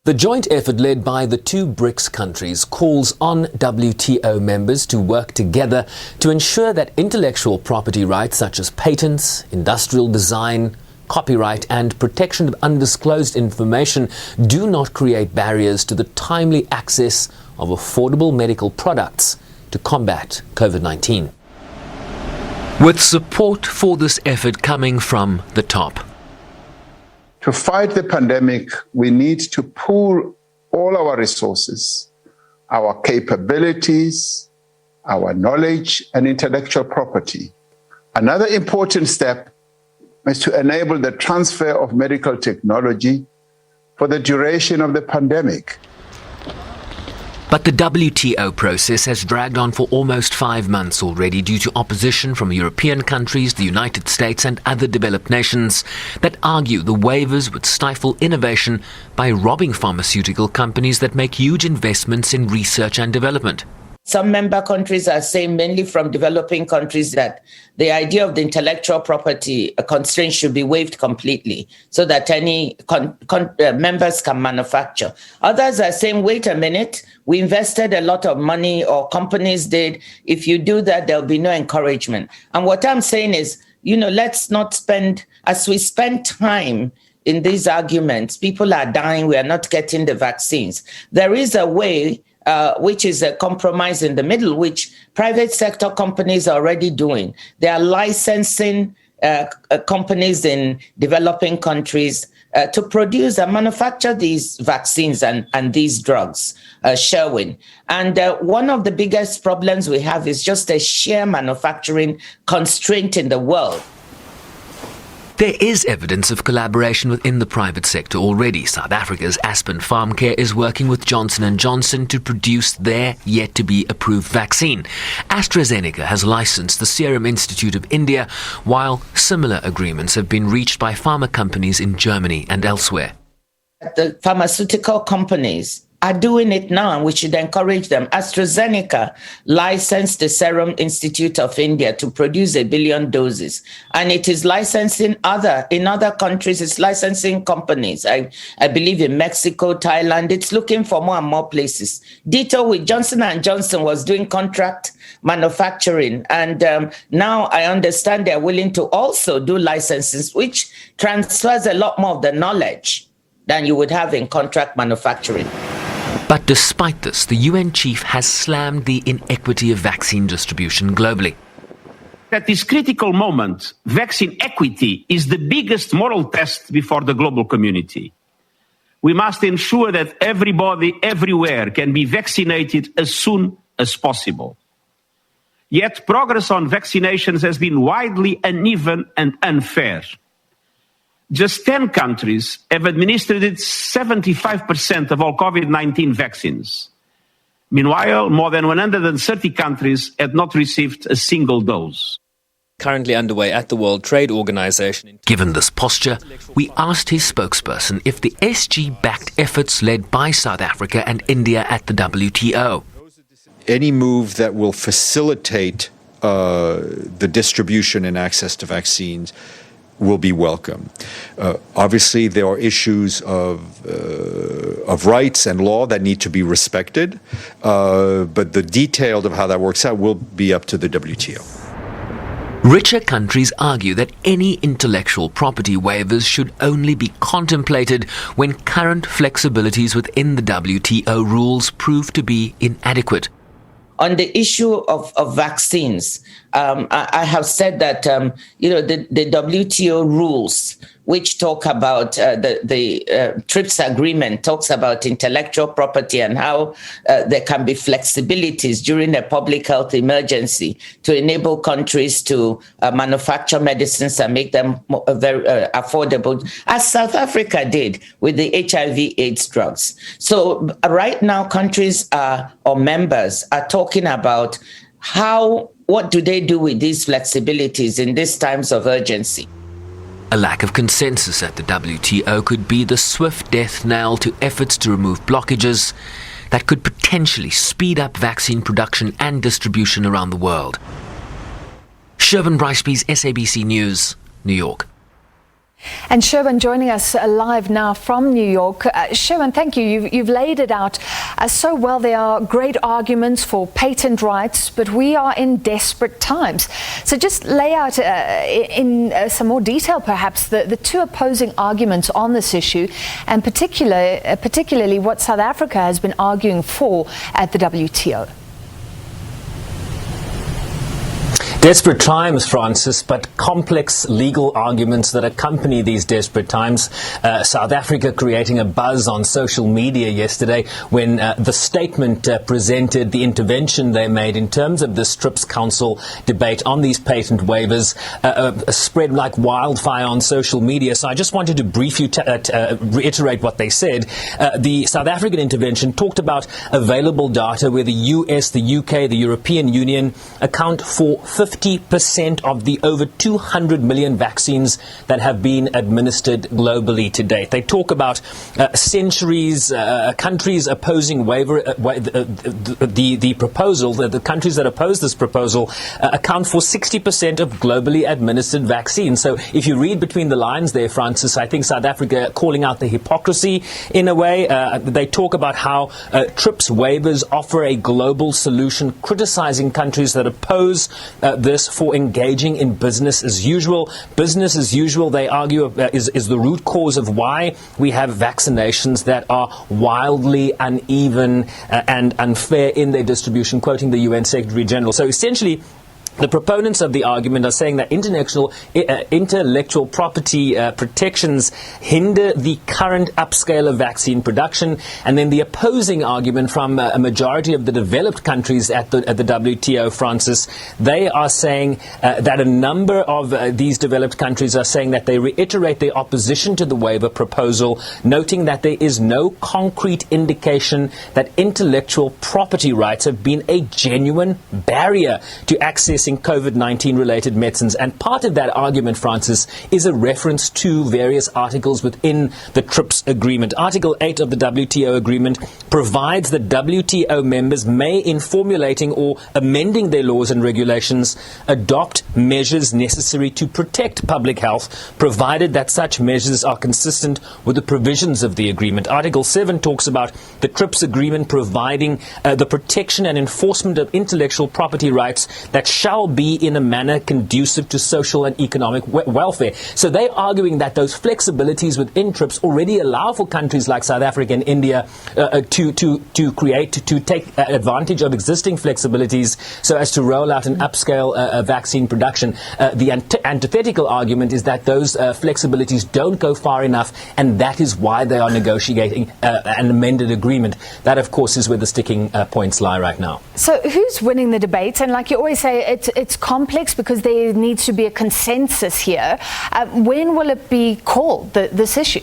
The joint effort led by the two BRICS countries calls on WTO members to work together to ensure that intellectual property rights such as patents, industrial design, copyright and protection of undisclosed information do not create barriers to the timely access of affordable medical products to combat COVID-19. With support for this effort coming from the top. To fight the pandemic, we need to pool all our resources, our capabilities, our knowledge, and intellectual property. Another important step is to enable the transfer of medical technology for the duration of the pandemic. But the WTO process has dragged on for almost 5 months already due to opposition from European countries, the United States and other developed nations that argue the waivers would stifle innovation by robbing pharmaceutical companies that make huge investments in research and development. Some member countries are saying, mainly from developing countries, that the idea of the intellectual property constraint should be waived completely so that any members can manufacture. Others are saying, wait a minute, we invested a lot of money, or companies did. If you do that, there'll be no encouragement. And what I'm saying is, let's not spend, as we spend time in these arguments, people are dying, we are not getting the vaccines. There is a way which is a compromise in the middle, which private sector companies are already doing. They are licensing companies in developing countries to produce and manufacture these vaccines and these drugs, Sherwin. And one of the biggest problems we have is just a sheer manufacturing constraint in the world. There is evidence of collaboration within the private sector already. South Africa's Aspen Pharmacare is working with Johnson & Johnson to produce their yet-to-be-approved vaccine. AstraZeneca has licensed the Serum Institute of India, while similar agreements have been reached by pharma companies in Germany and elsewhere. The pharmaceutical companies are doing it now, and we should encourage them. AstraZeneca licensed the Serum Institute of India to produce 1 billion doses, and it is licensing in other countries. It's licensing companies. I believe in Mexico, Thailand. It's looking for more and more places. Ditto with Johnson & Johnson was doing contract manufacturing, and now I understand they're willing to also do licenses, which transfers a lot more of the knowledge than you would have in contract manufacturing. But despite this, the UN chief has slammed the inequity of vaccine distribution globally. At this critical moment, vaccine equity is the biggest moral test before the global community. We must ensure that everybody, everywhere, can be vaccinated as soon as possible. Yet progress on vaccinations has been widely uneven and unfair. Just 10 countries have administered 75% of all COVID-19 vaccines. Meanwhile, more than 130 countries had not received a single dose. Currently underway at the World Trade Organization. Given this posture, we asked his spokesperson if the SG-backed efforts led by South Africa and India at the WTO. Any move that will facilitate the distribution and access to vaccines will be welcome. Obviously, there are issues of rights and law that need to be respected, but the details of how that works out will be up to the WTO. Richer countries argue that any intellectual property waivers should only be contemplated when current flexibilities within the WTO rules prove to be inadequate. On the issue of vaccines, I have said that, the WTO rules, which talk about the TRIPS agreement, talks about intellectual property and how there can be flexibilities during a public health emergency to enable countries to manufacture medicines and make them very affordable, as South Africa did with the HIV/AIDS drugs. So right now, countries or members are talking about what do they do with these flexibilities in these times of urgency. A lack of consensus at the WTO could be the swift death knell to efforts to remove blockages that could potentially speed up vaccine production and distribution around the world. Sherwin Bryce-Pease, SABC News, New York. And Sherwin joining us live now from New York. Sherwin, thank you. You've laid it out so well. There are great arguments for patent rights, but we are in desperate times. So just lay out in some more detail, perhaps, the two opposing arguments on this issue, and particularly what South Africa has been arguing for at the WTO. Desperate times, Francis, but complex legal arguments that accompany these desperate times. South Africa creating a buzz on social media yesterday when the statement presented the intervention they made in terms of this TRIPS Council debate on these patent waivers spread like wildfire on social media. So I just wanted to briefly reiterate what they said. The South African intervention talked about available data where the US, the UK, the European Union account for 50% of the over 200 million vaccines that have been administered globally to date. They talk about centuries, countries opposing waiver, the proposal, the countries that oppose this proposal account for 60% of globally administered vaccines. So if you read between the lines there, Francis, I think South Africa calling out the hypocrisy in a way. They talk about how TRIPS waivers offer a global solution, criticizing countries that oppose this for engaging in business as usual. Business as usual, they argue, is the root cause of why we have vaccinations that are wildly uneven and unfair in their distribution, quoting the UN Secretary General. So essentially, the proponents of the argument are saying that intellectual property protections hinder the current upscale of vaccine production. And then the opposing argument from a majority of the developed countries at the WTO, Francis, they are saying that a number of these developed countries are saying that they reiterate their opposition to the waiver proposal, noting that there is no concrete indication that intellectual property rights have been a genuine barrier to accessing COVID-19 related medicines. And part of that argument, Francis, is a reference to various articles within the TRIPS agreement. Article 8 of the WTO agreement provides that WTO members may, in formulating or amending their laws and regulations, adopt measures necessary to protect public health, provided that such measures are consistent with the provisions of the agreement. Article 7 talks about the TRIPS agreement providing the protection and enforcement of intellectual property rights that shall be in a manner conducive to social and economic welfare. So they're arguing that those flexibilities within TRIPS already allow for countries like South Africa and India to take advantage of existing flexibilities so as to roll out an upscale vaccine production. The antithetical argument is that those flexibilities don't go far enough, and that is why they are negotiating an amended agreement. That, of course, is where the sticking points lie right now. So who's winning the debate? And like you always say, it's complex because there needs to be a consensus here. When will it be called, this issue?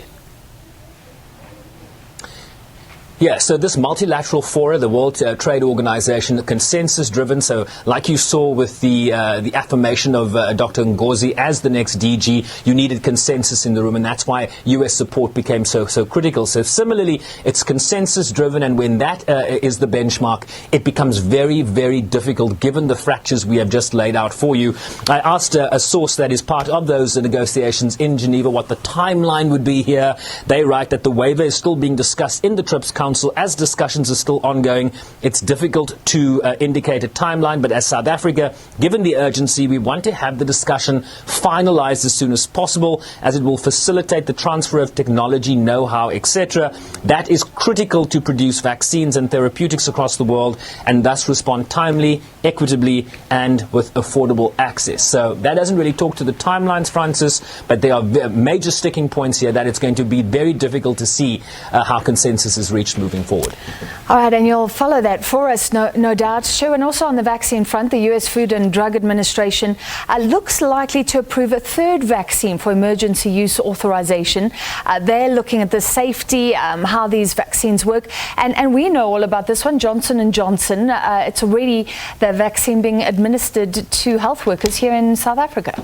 Yeah, so this multilateral fora, the World Trade Organization, consensus-driven. So, like you saw with the affirmation of Dr. Ngozi as the next DG, you needed consensus in the room, and that's why U.S. support became so critical. So, similarly, it's consensus-driven, and when that is the benchmark, it becomes very, very difficult, given the fractures we have just laid out for you. I asked a source that is part of those negotiations in Geneva what the timeline would be here. They write that the waiver is still being discussed in the TRIPS Council. As discussions are still ongoing, it's difficult to indicate a timeline, but as South Africa, given the urgency, we want to have the discussion finalized as soon as possible, as it will facilitate the transfer of technology, know-how, etc. That is critical to produce vaccines and therapeutics across the world, and thus respond timely, equitably, and with affordable access. So that doesn't really talk to the timelines, Francis, but there are major sticking points here that it's going to be very difficult to see how consensus is reached moving forward. All right, and you'll follow that for us, no doubt. Sherwin, also on the vaccine front, the U.S. Food and Drug Administration looks likely to approve a third vaccine for emergency use authorization. They're looking at the safety, how these vaccines work, and we know all about this one, Johnson & Johnson. It's already the vaccine being administered to health workers here in South Africa.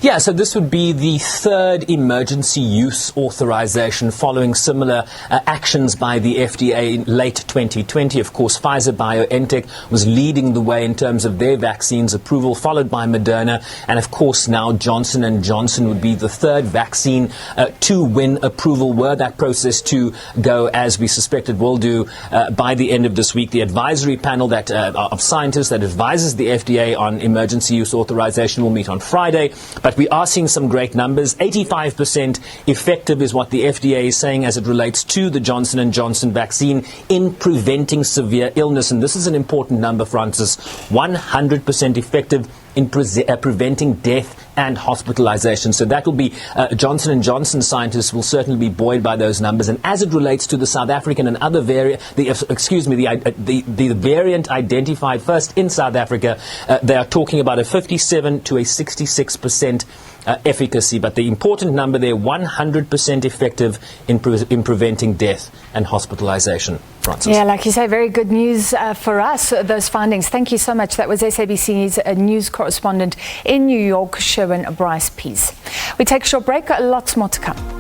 Yeah, so this would be the third emergency use authorization following similar actions by the FDA in late 2020. Of course, Pfizer-BioNTech was leading the way in terms of their vaccines approval, followed by Moderna. And of course, now Johnson & Johnson would be the third vaccine to win approval, were that process to go as we suspect it will do by the end of this week. The advisory panel that of scientists that advises the FDA on emergency use authorization will meet on Friday. But we are seeing some great numbers. 85% effective is what the FDA is saying as it relates to the Johnson & Johnson vaccine in preventing severe illness. And this is an important number, Francis. 100% effective in preventing death and hospitalization. So that will be Johnson & Johnson scientists will certainly be buoyed by those numbers. And as it relates to the South African and other variant, the variant identified first in South Africa, they are talking about a 57 to a 66% efficacy. But the important number there, 100% effective in preventing death and hospitalization. Francis. Yeah, like you say, very good news for us, those findings. Thank you so much. That was SABC's news correspondent in New York, Sherwin Bryce-Pease. We take a short break. Lots more to come.